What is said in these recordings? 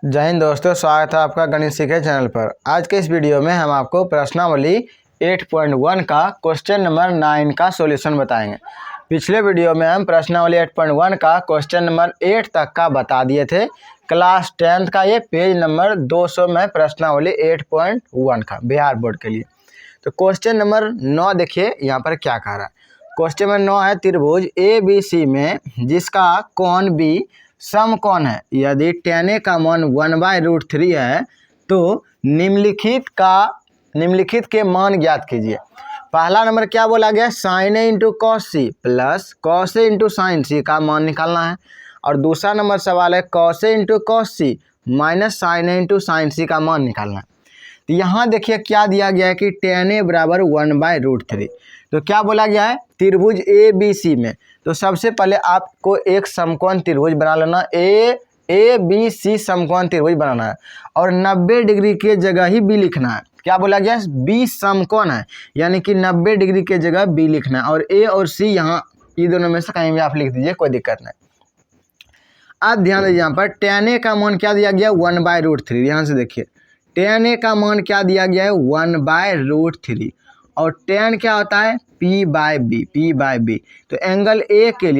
जय हिंद दोस्तों, स्वागत है आपका गणित सीखे चैनल पर। आज के इस वीडियो में हम आपको प्रश्नावली 8.1 का क्वेश्चन नंबर 9 का सॉल्यूशन बताएंगे। पिछले वीडियो में हम प्रश्नावली 8.1 का क्वेश्चन नंबर 8 तक का बता दिए थे। क्लास 10th का ये पेज नंबर 200 में प्रश्नावली 8.1 का बिहार बोर्ड के लिए। तो क्वेश्चन नंबर 9 देखिए यहाँ पर क्या कह रहा है। क्वेश्चन नंबर 9 है, त्रिभुज ABC में जिसका कोण B समकोण है, यदि tan A का मान 1/√3 है तो निम्नलिखित के मान ज्ञात कीजिए। पहला नंबर क्या बोला गया, sin A into cos C plus cos A into sin C का मान निकालना है। और दूसरा नंबर सवाल है cos A into cos C minus sin A into sin C का मान निकालना है। तो यहाँ देखिए क्या दिया गया है कि tan A बराबर 1/√3। तो क्या बोला गया है, त्रिभुज ABC में तो सबसे पहले आपको एक समकोण त्रिभुज बना लेना, ABC समकोण त्रिभुज बनाना है और 90 डिग्री के जगह ही B लिखना है। क्या बोला गया, B समकोण है यानी कि 90 डिग्री के जगह B लिखना है और A और C यहाँ ये दोनों में से कहीं भी आप लिख दीजिए, कोई दिक्कत नहीं। अब ध्यान दीजिए, यहाँ पर tan A का मान क्या दिया गया, 1/√3। यहाँ से देखिए tan A का मान क्या दिया गया है, 1/√3 और tan क्या होता है, P/B। तो एंगल A के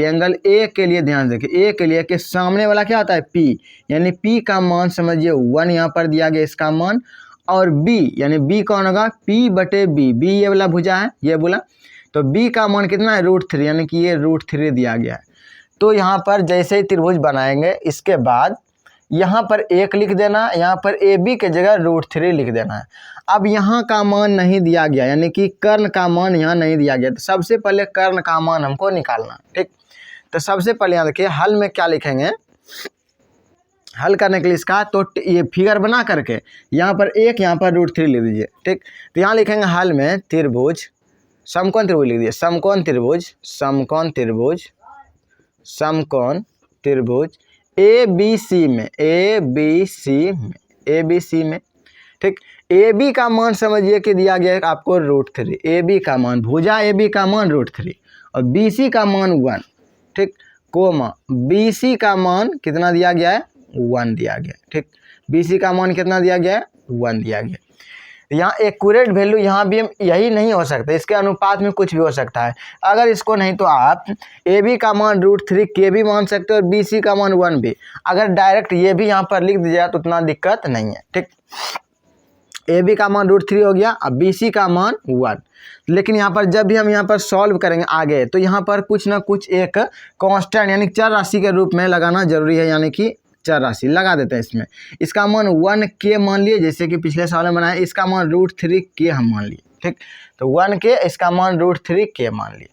लिए ध्यान से देखिए, A के लिए के सामने वाला क्या होता है, P, यानी P का मान समझिए 1 यहाँ पर दिया गया इसका मान। और B यानी B कौन होगा, P/B, B ये वाला भुजा है, ये बोला। तो B का मान कितना है, √3 यानी कि ये √3 दिया गया है। तो यहाँ पर जैसे ही त्रिभुज बनाएंगे इसके बाद यहाँ पर 1 लिख देना, यहाँ पर AB के जगह √3 लिख देना है। अब यहाँ का मान नहीं दिया गया यानी कि कर्ण का मान यहाँ नहीं दिया गया, तो सबसे पहले कर्ण का मान हमको निकालना, ठीक। तो सबसे पहले यहाँ देखिए हल में क्या लिखेंगे, हल करने के लिए इसका तो ये फिगर बना करके यहाँ पर 1 यहाँ पर √3 लिख दीजिए, ठीक। तो यहाँ लिखेंगे हल में त्रिभुज समकोण त्रिभुज लिख दीजिए, समकोण त्रिभुज ABC में, ठीक। AB का मान समझिए कि दिया गया है आपको √3, AB का मान भुजा AB का मान √3 और BC का मान 1, ठीक। कोमा BC का मान कितना दिया गया है, 1 दिया गया, ठीक। BC का मान कितना दिया गया है, 1 दिया गया। यहाँ एक्यूरेट वैल्यू यहाँ भी यही नहीं हो सकता, इसके अनुपात में कुछ भी हो सकता है। अगर इसको नहीं तो आप AB का मान √3 के भी मान सकते हो और BC का मान 1 भी। अगर डायरेक्ट ये भी यहाँ पर लिख दीजिएगा तो उतना दिक्कत नहीं है, ठीक। AB का मान √3 हो गया, अब BC का मान 1। लेकिन यहाँ पर जब भी हम यहाँ पर सॉल्व करेंगे आगे तो यहाँ पर कुछ ना कुछ एक कांस्टेंट यानी चर राशि के रूप में लगाना जरूरी है, यानी कि चर राशि लगा देते हैं इसमें। इसका मान 1k मान लिए, जैसे कि पिछले सवाल में बनाया, इसका मान √3k हम मान लिए, ठीक। तो 1k, इसका मान √3k मान लिए।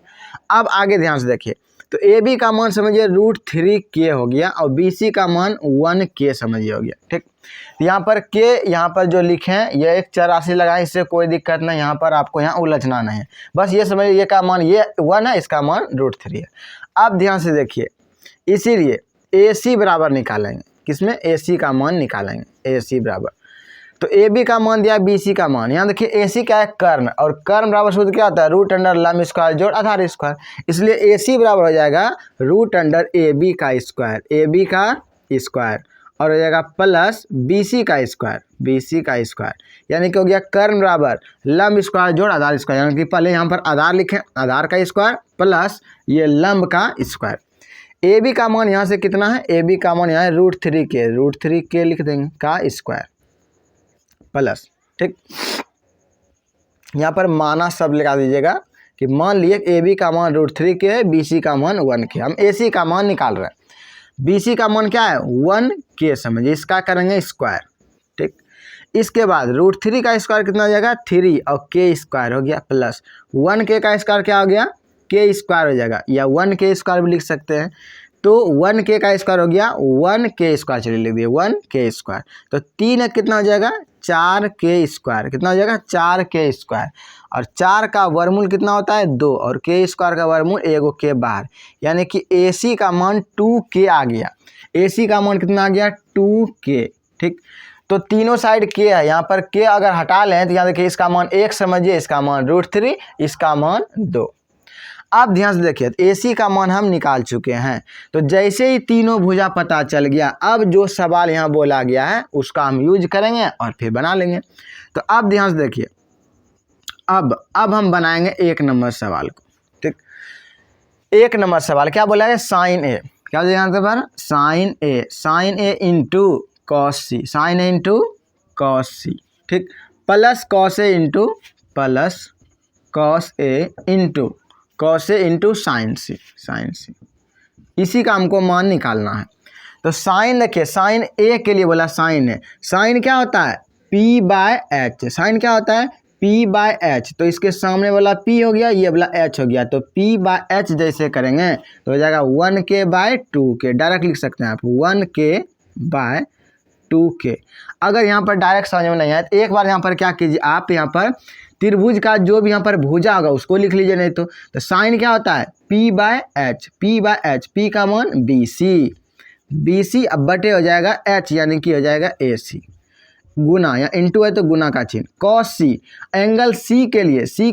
अब आगे ध्यान से देखिए, तो AB का मान समझिए √3k हो गया और BC का मान 1k समझिए हो गया, ठीक। यहाँ पर k यहाँ पर जो लिखे हैं ये एक चर राशि लगाएं, इससे कोई दिक्कत नहीं, यहाँ पर आपको यहाँ उलझना नहीं है। बस ये समझिए ये का मान ये 1 है, इसका मान √3 है। अब ध्यान से देखिए, इसीलिए AC बराबर निकालेंगे, किसमें, AC का मान निकालेंगे, AC बराबर। तो AB का मान दिया BC का मान, यहाँ देखिए AC क्या है, कर्ण, और कर्ण बराबर सूत्र क्या होता है, √अंडर लंब स्क्वायर जोड़ आधार स्क्वायर। इसलिए AC बराबर हो जाएगा √अंडर AB का स्क्वायर और हो जाएगा प्लस BC का स्क्वायर, यानी कि हो गया कर्ण बराबर लंब स्क्वायर जोड़ आधार स्क्वायर, यानी कि पहले यहाँ पर आधार लिखें, आधार का स्क्वायर प्लस ये लंब का स्क्वायर। AB का मान यहाँ से कितना है, AB का मान यहाँ है √3k लिख देंगे का स्क्वायर प्लस, ठीक। यहाँ पर माना सब लगा दीजिएगा कि मान लिए AB का मान √3k है, BC का मान 1k। हम AC का मान निकाल रहे हैं, BC का मान क्या है, 1k समझिए, इसका करेंगे स्क्वायर, ठीक। इसके बाद √3 का स्क्वायर कितना हो जाएगा, 3 और k स्क्वायर हो गया प्लस 1k का स्क्वायर क्या हो गया, k स्क्वायर हो जाएगा, या 1k स्क्वायर भी लिख सकते हैं। तो 1k का स्क्वायर हो गया 1k स्क्वायर, चलिए लिख दिए 1k स्क्वायर। तो 3 कितना हो जाएगा, 4k स्क्वायर, कितना हो जाएगा, 4k स्क्वायर। और 4 का वर्गमूल कितना होता है, 2, और k स्क्वायर का वर्गमूल 1 के बाहर, यानी कि AC का मान 2k आ गया। AC का मान कितना आ गया, 2k, ठीक। तो तीनों साइड k है, यहाँ पर k अगर हटा लें तो यहाँ देखिए इसका मान 1 समझिए, इसका मान √3, इसका मान 2। अब ध्यान से देखिए, तो AC का मान हम निकाल चुके हैं। तो जैसे ही तीनों भुजा पता चल गया, अब जो सवाल यहाँ बोला गया है उसका हम यूज करेंगे और फिर बना लेंगे। तो अब ध्यान से देखिए, अब हम बनाएंगे 1 नंबर सवाल को। ठीक, 1 नंबर सवाल क्या बोला है, साइन ए, क्या यहाँ पर साइन ए इंटू कॉस सी, साइन ए इंटू कॉस सी, ठीक, plus cos A into sine सी, इसी का हमको मान निकालना है। तो साइन देखिए, साइन ए के लिए बोला साइन है, साइन क्या होता है P/H, साइन क्या होता है P/H, तो इसके सामने वाला P हो गया, ये वाला H हो गया, तो P/H जैसे करेंगे तो हो जाएगा 1k/2k, डायरेक्ट लिख सकते हैं आप 1k/2k। अगर यहाँ पर डायरेक्ट समझ में नहीं आए तो एक बार यहाँ पर क्या कीजिए, आप यहाँ पर त्रिभुज का जो भी यहाँ पर भुजा होगा उसको लिख लीजिए, नहीं तो साइन क्या होता है P/H, P का मान BC, अब बटे हो जाएगा H यानी कि हो जाएगा AC, गुना या इंटू है तो गुना का चिन्ह, कॉस सी, एंगल C के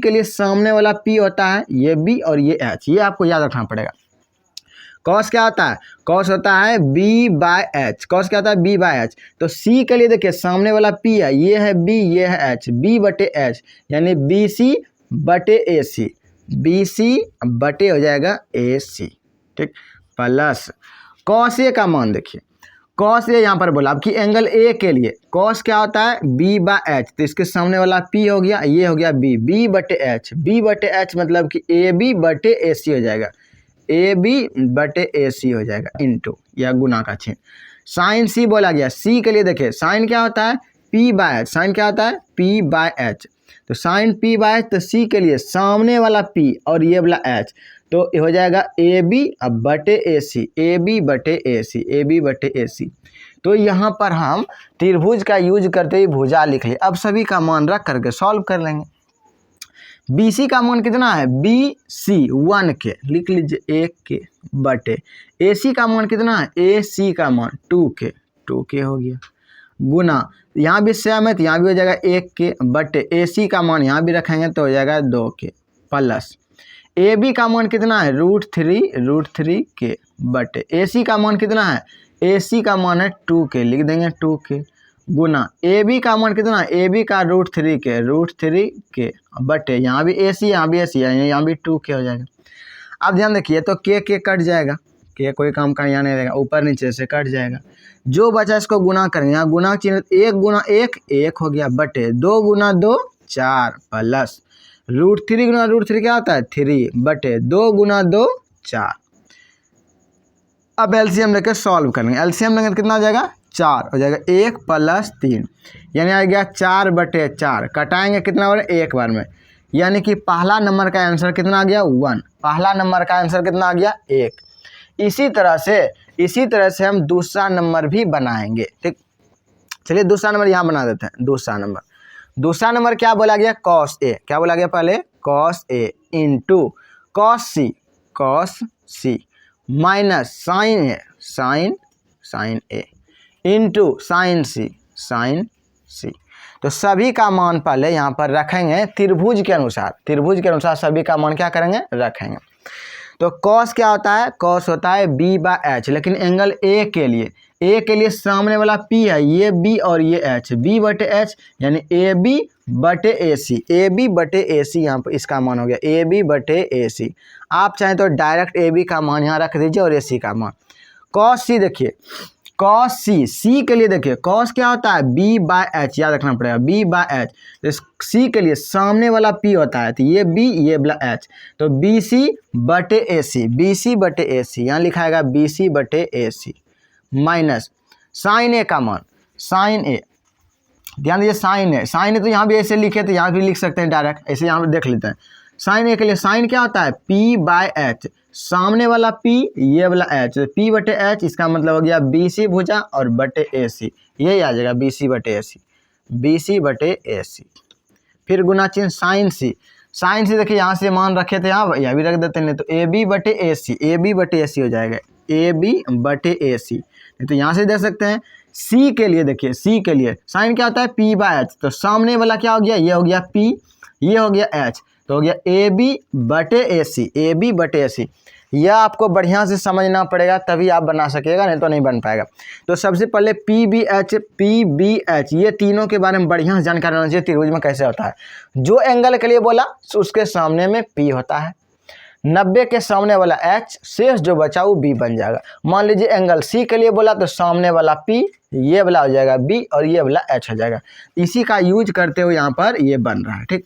लिए सामने वाला P होता है ये B और ये H, ये आपको याद रखना पड़ेगा। कॉस क्या होता है, कॉस होता है B/H, कॉस क्या होता है B/H, तो C के लिए देखिए सामने वाला P है, ये है B, ये है H, B/H यानी BC बटे AC, BC बटे हो जाएगा AC, ठीक, प्लस कॉस ए का मान देखिए, कॉस ए यहाँ पर बोला अब कि एंगल ए के लिए कॉस क्या होता है B/H, तो इसके सामने वाला P हो गया, ये हो गया B/H, B/H मतलब कि AB/AC हो जाएगा, AB/AC हो जाएगा इंटू या गुना का चिन्ह। साइन सी बोला गया, C के लिए देखिए साइन क्या होता है P/H, साइन क्या होता है P/H, तो साइन P/H, तो C के लिए सामने वाला P और ये वाला H, तो हो जाएगा AB/AC, AB/AC। तो यहाँ पर हम त्रिभुज का यूज करते हुए भुजा लिख लिए। अब सभी का मान रख करके सॉल्व कर लेंगे। BC का मान कितना है BC 1k, लिख लीजिए 1k बटे AC का मान कितना है AC का मान 2k हो गया, गुना यहाँ भी सेम है तो यहाँ भी हो जाएगा 1k बटे AC का मान यहाँ भी रखेंगे तो हो जाएगा 2k, प्लस AB का मान कितना है √3k बटे AC का मान कितना है AC का मान है 2k, लिख देंगे 2k, गुना AB का मान कितना है AB का √3k बटे यहाँ भी AC यहाँ भी AC यहाँ भी 2k हो जाएगा। अब ध्यान देखिए, तो k कट जाएगा, k कोई काम का यहाँ नहीं रहेगा, ऊपर नीचे से कट जाएगा, जो बचा इसको गुना करेंगे, यहाँ गुना चिन्ह 1 गुना 1 हो गया बटे 2 गुना 2 4 प्लस √3 गुना √3 क्या होता है 3 बटे 2 गुना 2 4। अब एलसीएम लेकर सॉल्व करेंगे, एलसीएम लेंगे तो कितना हो जाएगा 4 हो जाएगा, 1 + 3 यानी आ गया 4/4, कटाएंगे कितना बार 1 बार में, यानी कि पहला नंबर का आंसर कितना आ गया 1, पहला नंबर का आंसर कितना आ गया 1। इसी तरह से हम दूसरा नंबर भी बनाएंगे, ठीक, चलिए दूसरा नंबर यहाँ बना देते हैं। दूसरा नंबर क्या बोला गया कॉस ए, क्या बोला गया पहले cos A into cos C minus sign A into sine सी। तो सभी का मान पहले यहाँ पर रखेंगे त्रिभुज के अनुसार सभी का मान क्या करेंगे रखेंगे। तो कॉस क्या होता है, कॉस होता है B/H, लेकिन एंगल ए के लिए सामने वाला P है, ये B और ये H, B/H यानी AB/AC, AB/AC यहाँ पर इसका मान हो गया AB/AC। आप चाहें तो डायरेक्ट AB का मान यहाँ रख दीजिए और AC का मान। कॉस सी देखिए, कॉस सी के लिए देखिए कॉस क्या होता है B/H, याद रखना पड़ेगा B/H, तो सी के लिए सामने वाला P होता है, तो ये B ये वाला H, तो BC/AC यहाँ लिखाएगा BC/AC माइनस साइन ए का मान, साइन ए ध्यान दीजिए, साइन ए तो यहाँ भी ऐसे लिखे तो यहाँ भी लिख सकते हैं डायरेक्ट, ऐसे यहाँ पे देख लेते हैं। साइन ए के लिए साइन क्या होता है P/H, सामने वाला P ये वाला H, तो P/H इसका मतलब हो गया BC भुजा और बटे AC, यही आ जाएगा BC/AC। फिर गुना चिन्ह साइन सी देखिए यहाँ से मान रखे थे, यहाँ भी रख देते हैं, तो AB/AC हो जाएगा AB/AC, नहीं तो यहाँ से दे सकते हैं। C के लिए देखिए, C के लिए साइन क्या होता है P/H, तो सामने वाला क्या हो गया, ये हो गया P ये हो गया H, तो हो गया ए बी बटे ए सी, ए बी बटे ए सी। यह आपको बढ़िया से समझना पड़ेगा तभी आप बना सकेगा, नहीं तो नहीं बन पाएगा। तो सबसे पहले पी बी एच ये तीनों के बारे में बढ़िया जानकारी होना चाहिए त्रिभुज में कैसे होता है। जो एंगल के लिए बोला उसके सामने में पी होता है, 90 के सामने वाला एच, शेष जो बचा वो बी बन जाएगा। मान लीजिए एंगल सी के लिए बोला तो सामने वाला पी, ये वाला हो जाएगा बी और ये वाला एच हो जाएगा। इसी का यूज करते हुए यहाँ पर ये बन रहा है। ठीक,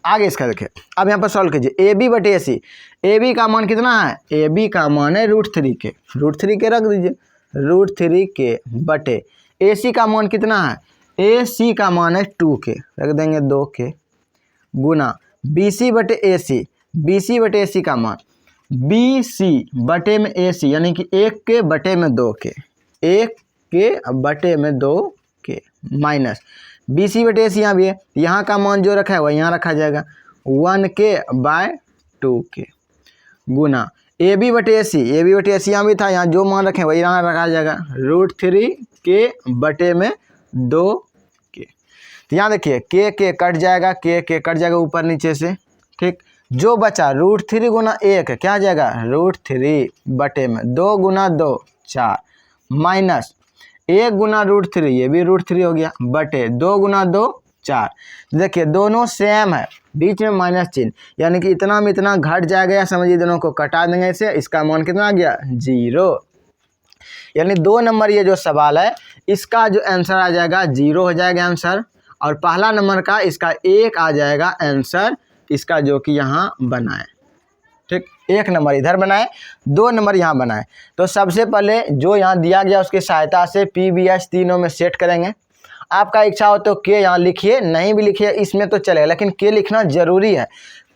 आगे इसका देखिए, अब यहाँ पर सॉल्व कीजिए। ए बी बटे ए सी, ए बी का मान कितना है, ए बी का मान है √3 के, √3 के रख दीजिए, √3 के बटे ए सी का मान कितना है, ए सी का मान है 2 के, रख देंगे 2 के, गुना बी सी बटे ए सी, बी सी बटे ए सी का मान बी सी बटे में ए सी यानी कि 1 के बटे में 2 के, 1 के बटे में 2 के, माइनस बी सी बटे ए सी यहाँ भी है, यहाँ का मान जो रखा है वह यहाँ रखा जाएगा 1 के बाय 2 के, गुना ए बी बटे ए सी, ए बी बटे ए सी यहाँ भी था, यहाँ जो मान रखें वही यहाँ रखा जाएगा √3 के बटे में 2 के। तो यहाँ देखिए के कट जाएगा, के कट जाएगा ऊपर नीचे से। ठीक, जो बचा √3 गुना 1 क्या आ जाएगा, √3 बटे में 2 गुना 2 4, माइनस 1 गुना √3 ये भी √3 हो गया, बटे 2 गुना 2 4। देखिए दोनों सेम है, बीच में माइनस चिन्ह, यानी कि इतना में इतना घट जाएगा, या समझिए दोनों को कटा देंगे इसे, इसका मान कितना आ गया 0। यानी 2 नंबर ये जो सवाल है इसका जो आंसर आ जाएगा 0 हो जाएगा आंसर, और पहला नंबर का इसका 1 आ जाएगा आंसर, इसका जो कि यहाँ बनाए। ठीक, 1 नंबर इधर बनाए, 2 नंबर यहाँ बनाए। तो सबसे पहले जो यहाँ दिया गया उसकी सहायता से पी बी एच तीनों में सेट करेंगे। आपका इच्छा हो तो के यहाँ लिखिए, नहीं भी लिखिए इसमें तो चलेगा, लेकिन के लिखना जरूरी है।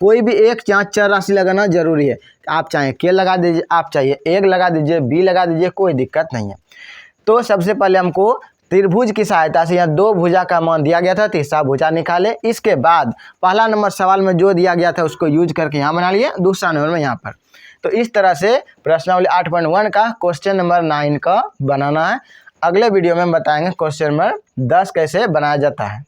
कोई भी एक यहाँ चर राशि लगाना जरूरी है, आप चाहे के लगा दीजिए, आप चाहिए 1 लगा दीजिए, बी लगा दीजिए, कोई दिक्कत नहीं है। तो सबसे पहले हमको त्रिभुज की सहायता से यहाँ 2 भुजा का मान दिया गया था, तीसरा भुजा निकाले। इसके बाद पहला नंबर सवाल में जो दिया गया था उसको यूज करके यहाँ बना लिए, दूसरा नंबर में यहाँ पर। तो इस तरह से प्रश्नावली 8.1 का क्वेश्चन नंबर 9 का बनाना है। अगले वीडियो में हम बताएंगे क्वेश्चन नंबर 10 कैसे बनाया जाता है।